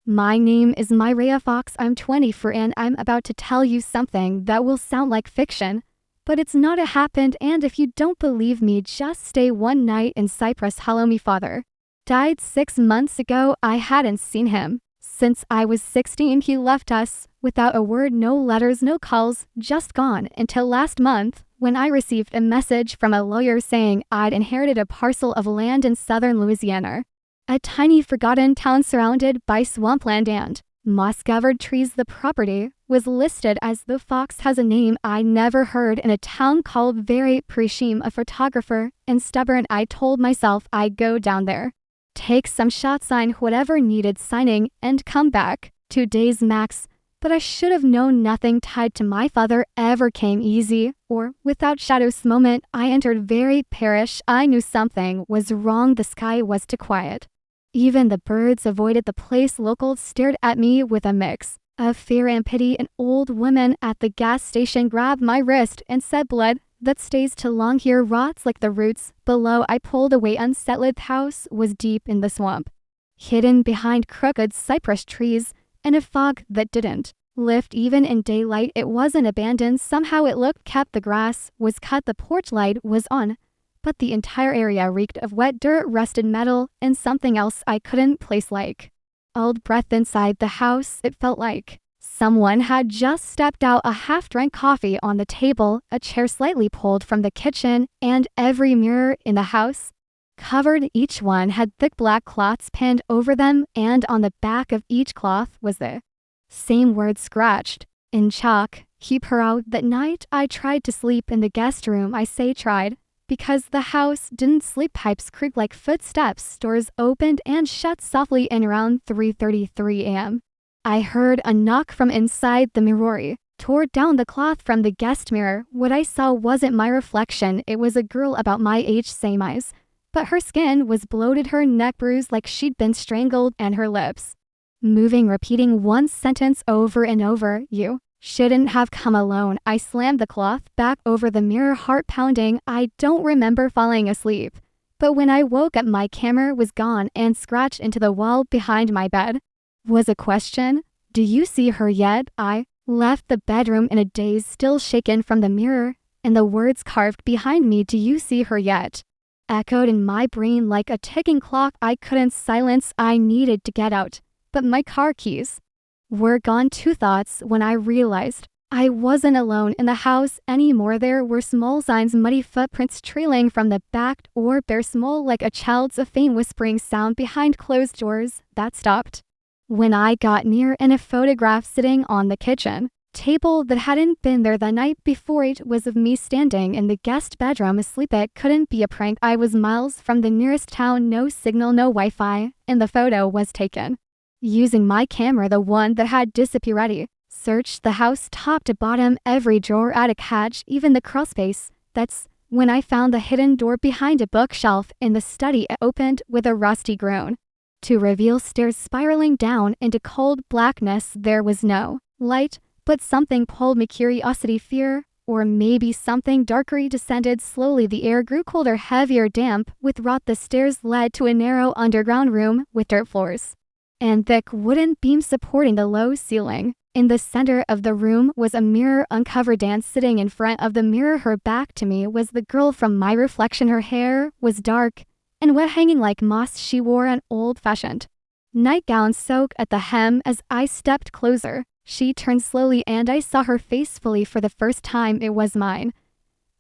My name is Mireya Fawkes. I'm 24 and I'm about to tell you something that will sound like fiction. But it's not. It happened, and if you don't believe me, just stay one night in Cypress. Hello, me father died 6 months ago. I hadn't seen him since I was 16. He left us without a word, no letters, no calls, just gone until last month when I received a message from a lawyer saying I'd inherited a parcel of land in southern Louisiana. A tiny forgotten town surrounded by swampland and moss-covered trees. The property was listed as the Fox has a name I never heard in a town called Very Prishim. A photographer and stubborn, I told myself I'd go down there, take some shots, sign whatever needed signing, and come back 2 days max. But I should have known nothing tied to my father ever came easy or without shadows. The moment I entered Very Parish, I knew something was wrong. The sky was too quiet. Even the birds avoided the place. Locals stared at me with a mix of fear and pity. An old woman at the gas station grabbed my wrist and said, "Blood that stays too long here rots like the roots below." I pulled away. Unsettled. The house was deep in the swamp, hidden behind crooked cypress trees, and a fog that didn't lift even in daylight. It wasn't abandoned. Somehow it looked kept. The grass was cut, the porch light was on, but the entire area reeked of wet dirt, rusted metal, and something else I couldn't place, like old breath. Inside the house, it felt like someone had just stepped out. A half-drank coffee on the table, a chair slightly pulled from the kitchen, and every mirror in the house covered. Each one had thick black cloths pinned over them, and on the back of each cloth was the same word scratched in chalk: keep her out. That night, I tried to sleep in the guest room. I say tried, because the house didn't sleep. Pipes creaked like footsteps. Doors opened and shut softly, and around 3:33 a.m. I heard a knock from inside. The mirror tore down the cloth from the guest mirror. What I saw wasn't my reflection. It was a girl about my age, same eyes, but her skin was bloated, her neck bruised like she'd been strangled, and her lips moving, repeating one sentence over and over: "You shouldn't have come alone." I slammed the cloth back over the mirror, heart pounding. I don't remember falling asleep, but when I woke up, my camera was gone, and scratched into the wall behind my bed was a question: "Do you see her yet?" I left the bedroom in a daze, still shaken from the mirror, and the words carved behind me, "Do you see her yet?" echoed in my brain like a ticking clock I couldn't silence. I needed to get out, but my car keys were gone. 2 thoughts when I realized I wasn't alone in the house anymore. There were small signs, muddy footprints trailing from the back, or bare small like a child's, a faint whispering sound behind closed doors that stopped when I got near, and a photograph sitting on the kitchen table that hadn't been there the night before. It was of me standing in the guest bedroom asleep. It couldn't be a prank. I was miles from the nearest town, no signal, no Wi-Fi, and the photo was taken using my camera, the one that had disappeared. Searched the house top to bottom, every drawer, attic, hatch, even the crawl space. That's when I found the hidden door behind a bookshelf in the study. It opened with a rusty groan to reveal stairs spiraling down into cold blackness. There was no light, but something pulled me. Curiosity, fear, or maybe something darker. Descended slowly. The air grew colder, heavier, damp with rot. The stairs led to a narrow underground room with dirt floors and thick wooden beams supporting the low ceiling. In the center of the room was a mirror, uncovered, and sitting in front of the mirror, her back to me, was the girl from my reflection. Her hair was dark and wet, hanging like moss. She wore an old-fashioned nightgown soaked at the hem. As I stepped closer, she turned slowly, and I saw her face fully for the first time. It was mine,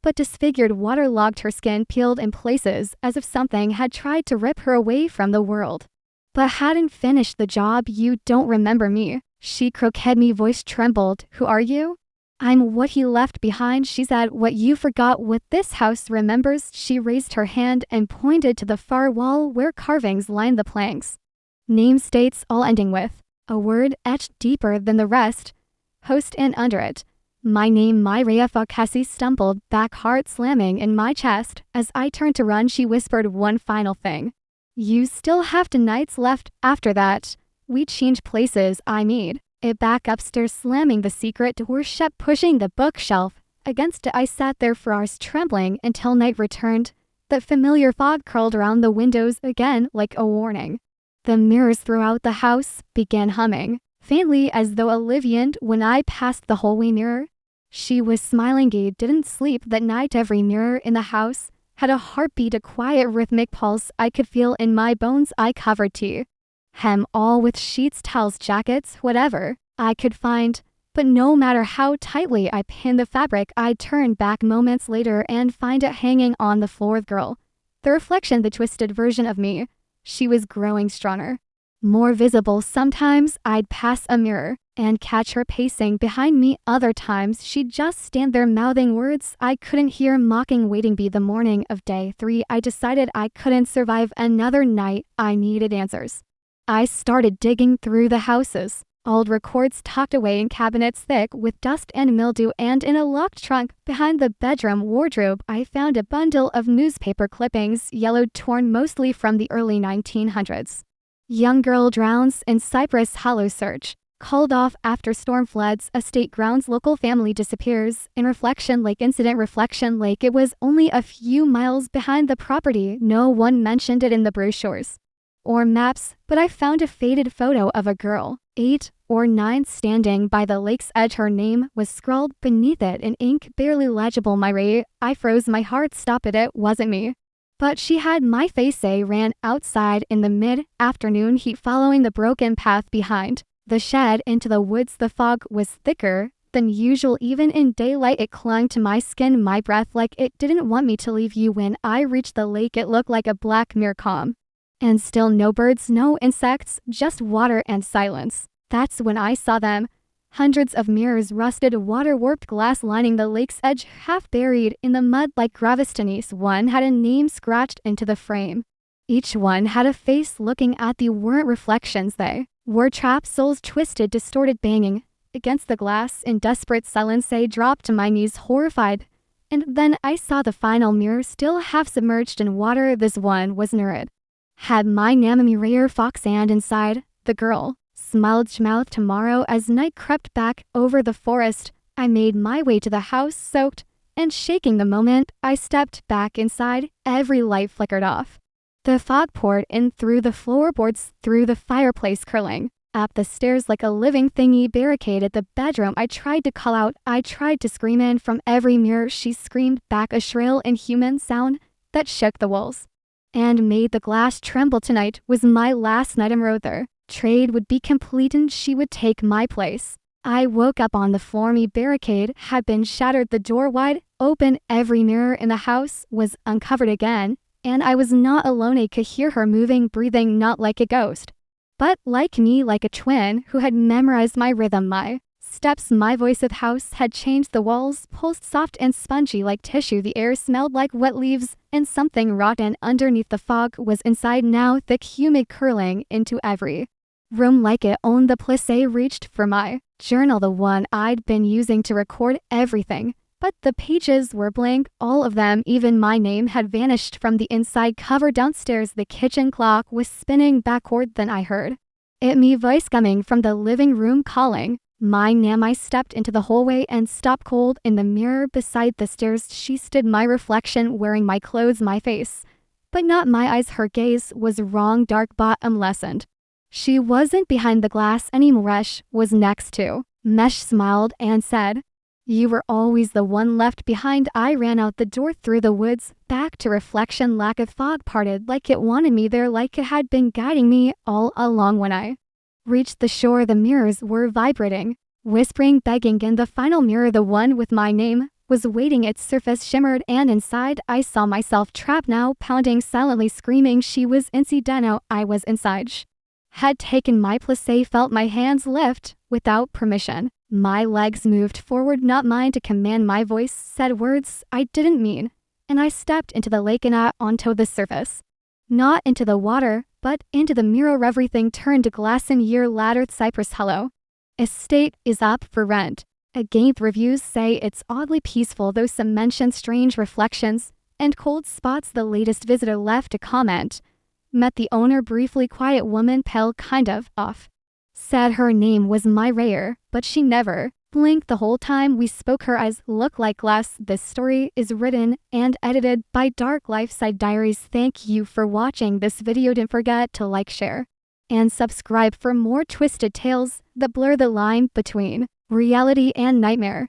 but disfigured, waterlogged, her skin peeled in places as if something had tried to rip her away from the world, but hadn't finished the job. "You don't remember me?" she croaked. Me voice trembled. "Who are you?" "I'm what he left behind," she said. "What you forgot, what this house remembers." She raised her hand and pointed to the far wall where carvings lined the planks. Names, dates, all ending with a word etched deeper than the rest: host, and under it, my name, Mireya Fawkes. Stumbled back, heart slamming in my chest. As I turned to run, she whispered one final thing: "You still have 2 nights left. After that, we change places." I made it back upstairs, slamming the secret door shut, pushing the bookshelf against it. I sat there for hours, trembling, until night returned. The familiar fog curled around the windows again like a warning. The mirrors throughout the house began humming, faintly as though Olivian when I passed the hallway mirror. She was smiling. I didn't sleep that night. Every mirror in the house had a heartbeat, a quiet rhythmic pulse I could feel in my bones. I covered tea. All with sheets, towels, jackets, whatever I could find. But no matter how tightly I pinned the fabric, I'd turn back moments later and find it hanging on the floor. The girl, the reflection, the twisted version of me. She was growing stronger, more visible. Sometimes I'd pass a mirror and catch her pacing behind me. Other times she'd just stand there mouthing words I couldn't hear, mocking. Waiting. Be the morning of day 3, I decided I couldn't survive another night. I needed answers. I started digging through the house's old records tucked away in cabinets thick with dust and mildew, and in a locked trunk behind the bedroom wardrobe I found a bundle of newspaper clippings, yellowed, torn, mostly from the early 1900s. Young girl drowns in Cypress Hollow. Search called off after storm floods. Estate grounds. Local family disappears in Reflection Lake. Incident. Reflection Lake. It was only a few miles behind the property. No one mentioned it in the brochures or maps, but I found a faded photo of a girl, 8 or 9, standing by the lake's edge. Her name was scrawled beneath it in ink, barely legible. Mireya. I froze. My heart stopped. It wasn't me, but she had my face. I ran outside in the mid-afternoon heat, following the broken path behind the shed into the woods. The fog was thicker than usual. Even in daylight it clung to my skin, my breath, like it didn't want me to leave you. When I reached the lake, it looked like a black mirror, calm and still. No birds, no insects, just water and silence. That's when I saw them. Hundreds of mirrors, rusted, water-warped glass lining the lake's edge, half buried in the mud like gravestonies. One had a name scratched into the frame. Each one had a face looking at the weren't reflections. They were trapped souls, twisted, distorted, banging against the glass in desperate silence. I dropped to my knees, horrified. And then I saw the final mirror, still half submerged in water. This one was Nurid. Had my name, Mireya Fawkes, and inside, the girl smiled. Mouth. Tomorrow. As night crept back over the forest, I made my way to the house, soaked and shaking. The moment I stepped back inside, every light flickered off. The fog poured in through the floorboards, through the fireplace, curling up the stairs like a living thingy barricaded the bedroom. I tried to call out, I tried to scream, in from every mirror she screamed back, a shrill, inhuman sound that shook the walls and made the glass tremble. Tonight was my last night. Their trade would be complete and she would take my place. I woke up on the floor. My barricade had been shattered, the door wide open. Every mirror in the house was uncovered again, and I was not alone. I could hear her moving, breathing, not like a ghost, but like me, like a twin who had memorized my rhythm, my steps, my voice. The house had changed. The walls pulsed soft and spongy like tissue. The air smelled like wet leaves and something rotten underneath. The fog was inside now, thick, humid, curling into every room like it owned the place. I reached for my journal, the one I'd been using to record everything, but the pages were blank, all of them. Even my name had vanished from the inside cover. Downstairs, the kitchen clock was spinning backward. Then I heard it, me voice coming from the living room, calling my name. I stepped into the hallway and stopped cold. In the mirror beside the stairs, she stood, my reflection, wearing my clothes, my face, but not my eyes. Her gaze was wrong, dark, bottom lessened. She wasn't behind the glass anymore. Mesh was next to. Mesh smiled and said, "You were always the one left behind." I ran out the door, through the woods, back to Reflection. Lack of fog parted like it wanted me there, like it had been guiding me all along. When I reached the shore, the mirrors were vibrating, whispering, begging, and the final mirror, the one with my name, was waiting. Its surface shimmered, and inside I saw myself trapped now, pounding silently, screaming. She was inside. Now I was inside. Had taken my place. I felt my hands lift without permission. My legs moved forward, not mine to command. My voice said words I didn't mean, and I stepped into the lake and not onto the surface. Not into the water, but into the mirror. Everything turned to glass. A year later, Cypress Hollow estate is up for rent. Again, reviews say it's oddly peaceful, though some mention strange reflections and cold spots. The latest visitor left a comment. Met the owner briefly, quiet woman, pale, kind of off. Said her name was Mireya, but she never blinked the whole time we spoke. Her eyes look like glass. This story is written and edited by Lakeside Diaries. Thank you for watching this video. Don't forget to like, share, and subscribe for more twisted tales that blur the line between reality and nightmare.